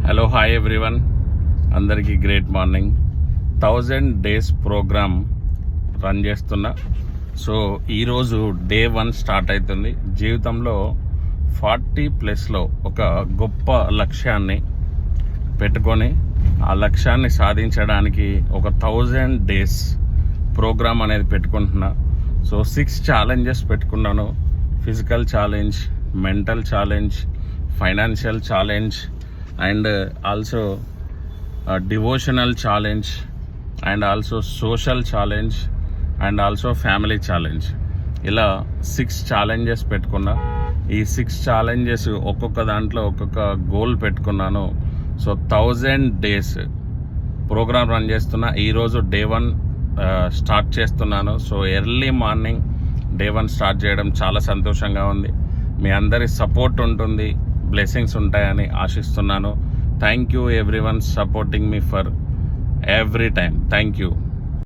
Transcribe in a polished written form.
Hello hi everyone, అందరికీ great morning. 1000 days program run చేస్తున్నా. So ఈరోజు డే 1 స్టార్ట్ అవుతుంది. జీవితంలో 40+లో ఒక గొప్ప లక్ష్యాన్ని పెట్టుకొని ఆ లక్ష్యాన్ని సాధించడానికి ఒక 1000 డేస్ ప్రోగ్రామ్ అనేది పెట్టుకుంటున్నా. సో 6 ఛాలెంజెస్ పెట్టుకున్నాను. Physical challenge, mental challenge, financial challenge and also devotional challenge and also social challenge and also family challenge. ఇలా 6 ఛాలెంజెస్ పెట్టుకున్నా. ఈ 6 ఛాలెంజెస్ ఒక్కొక్క దాంట్లో ఒక్కొక్క గోల్ పెట్టుకున్నాను. సో 1000 డేస్ ప్రోగ్రామ్ రన్ చేస్తున్నా. ఈరోజు డే 1 స్టార్ట్ చేస్తున్నాను. So early morning day 1 start చేయడం చాలా సంతోషంగా ఉంది. మీ అందరి సపోర్ట్ ఉంటుంది, బ్లెస్సింగ్స్ ఉంటాయని ఆశిస్తున్నాను. Thank you everyone supporting me for every time. Thank you.